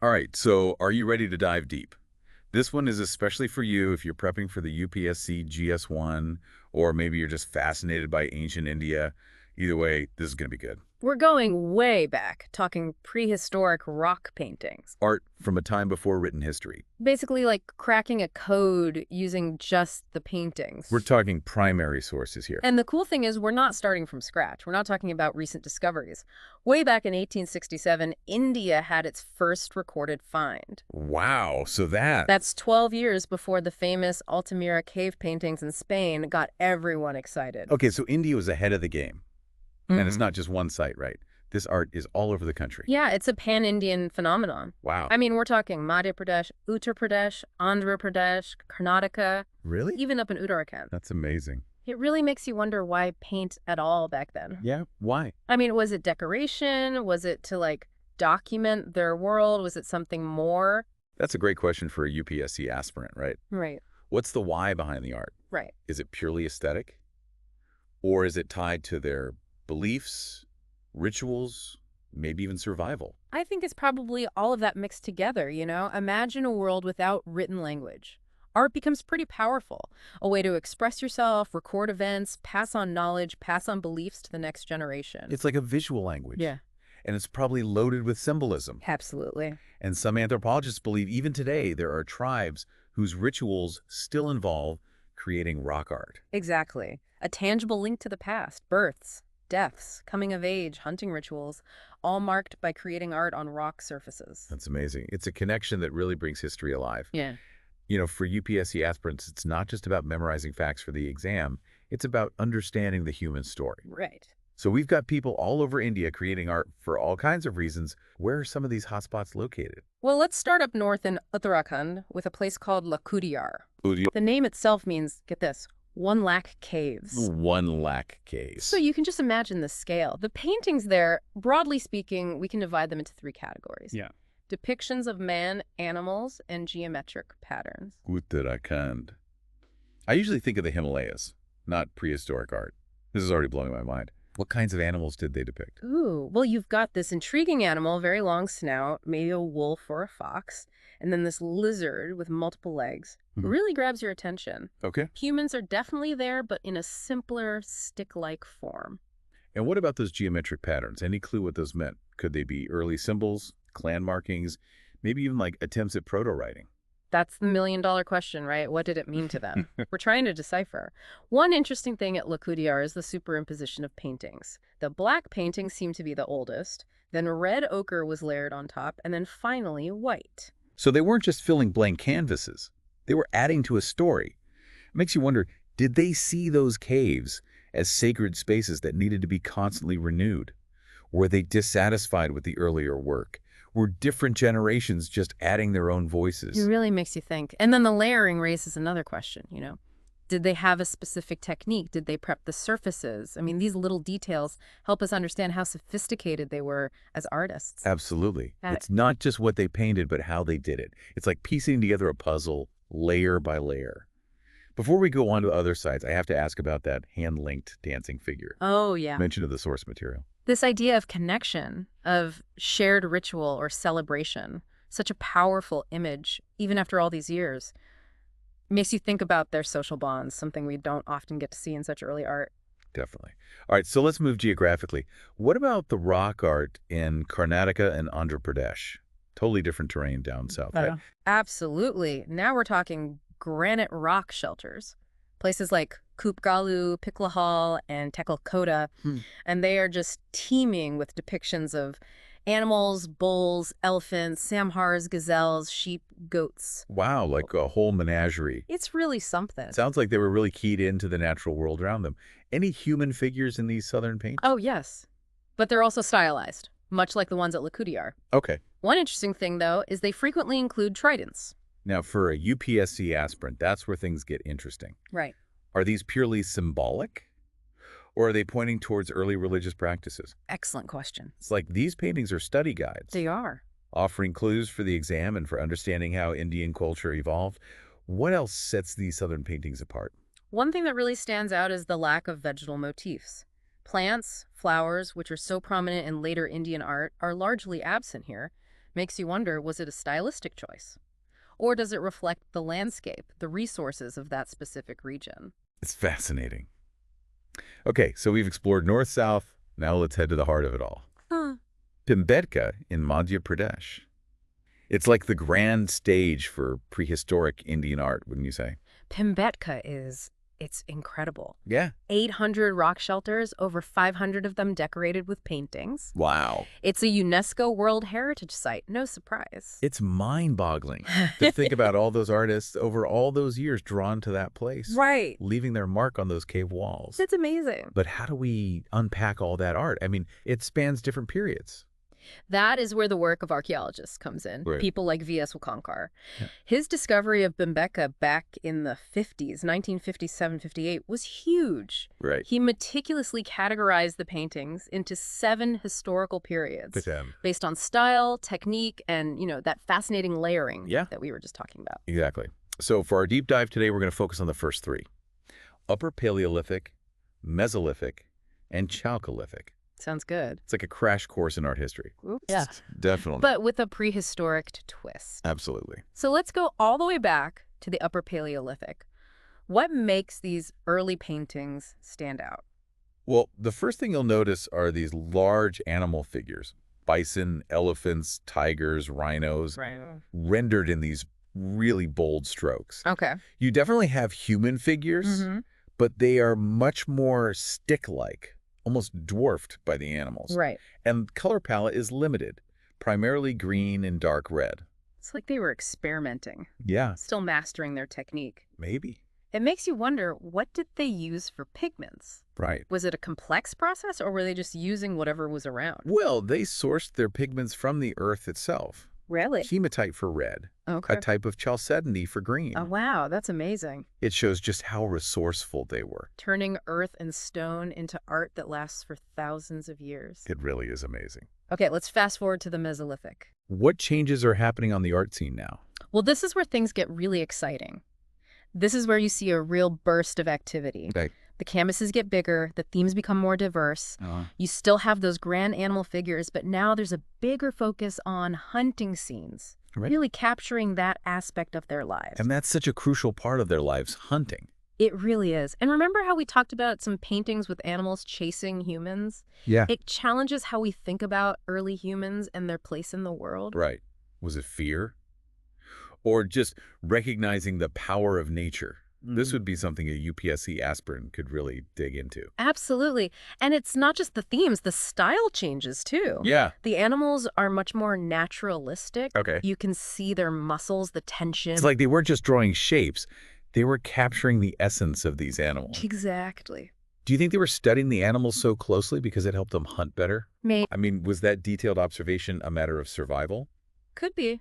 All right, so are you ready to dive deep? This one is especially for you if you're prepping for the UPSC GS1, or maybe you're just fascinated by ancient India. Either way, this is going to be good. We're going way back, talking prehistoric rock paintings. Art from a time before written history. Basically like cracking a code using just the paintings. We're talking primary sources here. And the cool thing is we're not starting from scratch. We're not talking about recent discoveries. Way back in 1867, India had its first recorded find. Wow, so that... That's 12 years before the famous Altamira cave paintings in Spain got everyone excited. Okay, so India was ahead of the game. And it's Mhm. not just one site, right? This art is all over the country. Yeah, it's a pan-Indian phenomenon. Wow. I mean, we're talking Madhya Pradesh, Uttar Pradesh, Andhra Pradesh, Karnataka, Really? even up in Uttarakhand. That's amazing. It really makes you wonder why paint at all back then. Yeah, why? I mean, was it decoration? Was it to, like, document their world? Was it something more? That's a great question for a UPSC aspirant, right? Right, What's the why behind the art? right. Is it purely aesthetic? Or is it tied to their beliefs, rituals, maybe even survival? I think it's probably all of that mixed together, you know? Imagine a world without written language. Art becomes pretty powerful, a way to express yourself, record events, pass on knowledge, pass on beliefs to the next generation. It's like a visual language. Yeah, And it's probably loaded with symbolism. absolutely. And some anthropologists believe even today there are tribes whose rituals still involve creating rock art. Exactly. A tangible link to the past, births, deaths, coming of age, hunting rituals, all marked by creating art on rock surfaces. That's amazing. It's a connection that really brings history alive. Yeah. You know, for UPSC aspirants, it's not just about memorizing facts for the exam. It's about understanding the human story. Right. So we've got people all over India creating art for all kinds of reasons. Where are some of these hotspots located? Well, let's start up north in Uttarakhand with a place called Lakudiyar. The name itself means, get this, 1 lakh caves. 1 lakh caves. So you can just imagine the scale. The paintings there, broadly speaking, we can divide them into 3 categories. Yeah. Depictions of man, animals, and geometric patterns. Uttarakhand. I usually think of the Himalayas, not prehistoric art. This is already blowing my mind. What kinds of animals did they depict? Ooh, well, you've got this intriguing animal, very long snout, maybe a wolf or a fox, and then this lizard with multiple legs. Mhm. Really grabs your attention. Okay. Humans are definitely there, but in a simpler, stick-like form. And what about those geometric patterns? Any clue what those meant? Could they be early symbols, clan markings, maybe even like attempts at proto-writing? That's the million-dollar question, right? What did it mean to them? We're trying to decipher. One interesting thing at Lakudiyar is the superimposition of paintings. The black paintings seem to be the oldest, then red ochre was layered on top, and then finally white. So they weren't just filling blank canvases. They were adding to a story. It makes you wonder, did they see those caves as sacred spaces that needed to be constantly renewed? Were they dissatisfied with the earlier work? Were different generations just adding their own voices? It really makes you think. And then the layering raises another question, you know. Did they have a specific technique? Did they prep the surfaces? I mean, these little details help us understand how sophisticated they were as artists. Absolutely. Uh, It's not just what they painted, but how they did it. It's like piecing together a puzzle layer by layer. Before we go on to other sites, I have to ask about that hand-linked dancing figure. Oh, yeah. Mention of the source material. This idea of connection, of shared ritual or celebration, such a powerful image, even after all these years, makes you think about their social bonds, something we don't often get to see in such early art. Definitely. All right, so let's move geographically. What about the rock art in Karnataka and Andhra Pradesh? Totally different terrain down south, right? Absolutely. Now we're talking granite rock shelters. Places like Kupgalu, Piklahal, and Tekalkota, and they are just teeming with depictions of animals, bulls, elephants, samhars, gazelles, sheep, goats. Wow, like a whole menagerie. It's really something. Sounds like they were really keyed into the natural world around them. Any human figures in these southern paintings? Oh, yes. But they're also stylized, much like the ones at Lakudiyar. Okay. One interesting thing, though, is they frequently include tridents. Now, for a UPSC aspirant, that's where things get interesting. Right. Are these purely symbolic? Or are they pointing towards early religious practices? Excellent question. It's like these paintings are study guides, They are. offering clues for the exam and for understanding how Indian culture evolved. What else sets these southern paintings apart? One thing that really stands out is the lack of vegetal motifs. Plants, flowers, which are so prominent in later Indian art, are largely absent here. Makes you wonder, was it a stylistic choice? Or does it reflect the landscape, the resources of that specific region? It's fascinating. Okay, so we've explored north-south. Now let's head to the heart of it all. Huh. Bhimbetka in Madhya Pradesh. It's like the grand stage for prehistoric Indian art, wouldn't you say? Bhimbetka it's incredible. Yeah. 800 rock shelters, over 500 of them decorated with paintings. Wow. It's a UNESCO World Heritage Site, no surprise. It's mind-boggling to think about all those artists over all those years drawn to that place, Right. leaving their mark on those cave walls. It's amazing. But how do we unpack all that art? I mean, it spans different periods. That is where the work of archaeologists comes in, Right. people like V.S. Wakankar. Yeah. His discovery of Bhimbetka back in the 50s, 1957-58, was huge. Right. He meticulously categorized the paintings into 7 historical periods based on style, technique, and, that fascinating layering that we were just talking about. Exactly. So for our deep dive today, we're going to focus on the first 3. Upper Paleolithic, Mesolithic, and Chalcolithic. Sounds good. It's like a crash course in art history. Oops. Yeah. Definitely. But with a prehistoric twist. Absolutely. So let's go all the way back to the Upper Paleolithic. What makes these early paintings stand out? Well, the first thing you'll notice are these large animal figures. Bison, elephants, tigers, rhinos, rendered in these really bold strokes. Okay. You definitely have human figures, but they are much more stick-like, almost dwarfed by the animals. Right. And color palette is limited, primarily green and dark red. It's like they were experimenting. Yeah. Still mastering their technique. Maybe. It makes you wonder, what did they use for pigments? Right. Was it a complex process, or were they just using whatever was around? Well, they sourced their pigments from the earth itself. Really? Hematite for red, Okay. a type of chalcedony for green. Oh, wow. That's amazing. It shows just how resourceful they were. Turning earth and stone into art that lasts for thousands of years. It really is amazing. Okay, let's fast forward to the Mesolithic. What changes are happening on the art scene now? Well, this is where things get really exciting. This is where you see a real burst of activity. Okay. The canvases get bigger, the themes become more diverse. You still have those grand animal figures, but now there's a bigger focus on hunting scenes, really capturing that aspect of their lives. And that's such a crucial part of their lives, hunting. It really is. And remember how we talked about some paintings with animals chasing humans? Yeah. It challenges how we think about early humans and their place in the world. Right. Was it fear? Or just recognizing the power of nature? This would be something a UPSC aspirant could really dig into. Absolutely. And it's not just the themes, the style changes too. Yeah. The animals are much more naturalistic. Okay. You can see their muscles, the tension. It's like they weren't just drawing shapes. They were capturing the essence of these animals. Exactly. Do you think they were studying the animals so closely because it helped them hunt better? Maybe. I mean, was that detailed observation a matter of survival? Could be.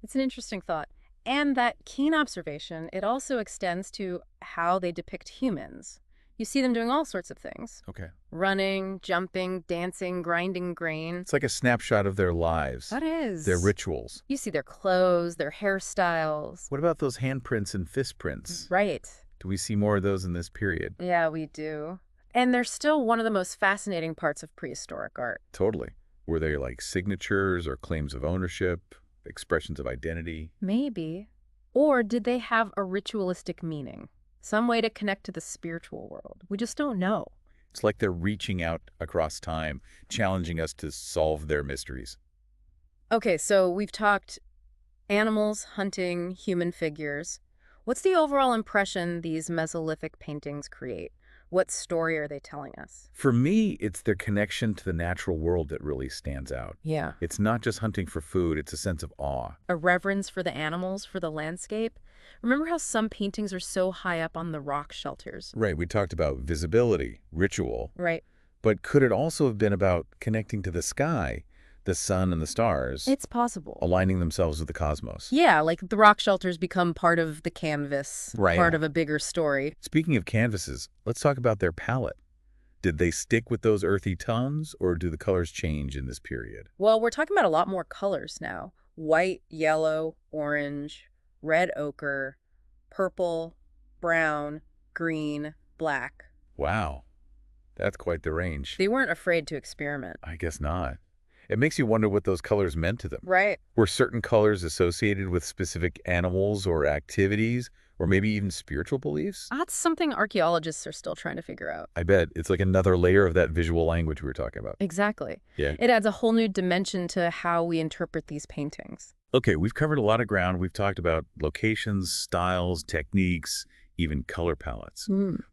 It's an interesting thought. And that keen observation, it also extends to how they depict humans. You see them doing all sorts of things. Okay. Running, jumping, dancing, grinding grain. It's like a snapshot of their lives. That is. Their rituals. You see their clothes, their hairstyles. What about those handprints and fist prints? Right. Do we see more of those in this period? Yeah, we do. And they're still one of the most fascinating parts of prehistoric art. Totally. Were they like signatures or claims of ownership, expressions of identity? Maybe. Or did they have a ritualistic meaning? Some way to connect to the spiritual world? We just don't know. It's like they're reaching out across time, challenging us to solve their mysteries. Okay, so we've talked animals, hunting, human figures. What's the overall impression these Mesolithic paintings create? What story are they telling us? For me, it's their connection to the natural world that really stands out. Yeah. It's not just hunting for food, it's a sense of awe. A reverence for the animals, for the landscape. Remember how some paintings are so high up on the rock shelters? Right, we talked about visibility, ritual. Right. But could it also have been about connecting to the sky, the sun and the stars, It's possible. aligning themselves with the cosmos? Yeah, like the rock shelters become part of the canvas, Right. part of a bigger story. Speaking of canvases, let's talk about their palette. Did they stick with those earthy tones, or do the colors change in this period? Well, we're talking about a lot more colors now. White, yellow, orange, red ochre, purple, brown, green, black. Wow, that's quite the range. They weren't afraid to experiment. I guess not. It makes you wonder what those colors meant to them. Right. Were certain colors associated with specific animals or activities, or maybe even spiritual beliefs? That's something archaeologists are still trying to figure out. I bet. It's like another layer of that visual language we were talking about. Exactly. Yeah. It adds a whole new dimension to how we interpret these paintings. Okay, we've covered a lot of ground. We've talked about locations, styles, techniques, even color palettes.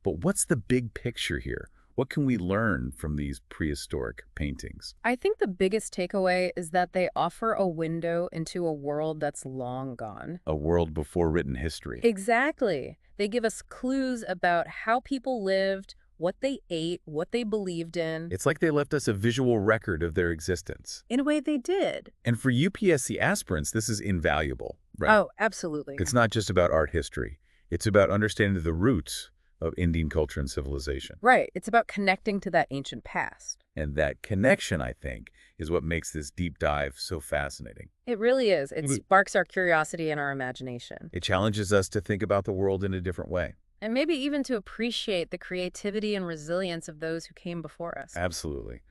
But what's the big picture here? What can we learn from these prehistoric paintings? I think the biggest takeaway is that they offer a window into a world that's long gone. A world before written history. Exactly. They give us clues about how people lived, what they ate, what they believed in. It's like they left us a visual record of their existence. In a way, they did. And for UPSC aspirants, this is invaluable, right? Oh, absolutely. It's not just about art history. It's about understanding the roots of Indian culture and civilization. Right. It's about connecting to that ancient past. And that connection, I think, is what makes this deep dive so fascinating. It really is. It sparks our curiosity and our imagination. It challenges us to think about the world in a different way. And maybe even to appreciate the creativity and resilience of those who came before us. Absolutely.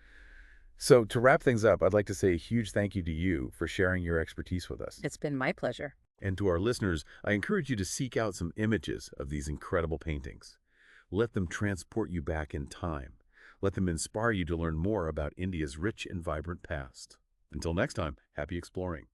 So to wrap things up, I'd like to say a huge thank you to you for sharing your expertise with us. It's been my pleasure. And to our listeners, I encourage you to seek out some images of these incredible paintings. Let them transport you back in time. Let them inspire you to learn more about India's rich and vibrant past. Until next time, happy exploring.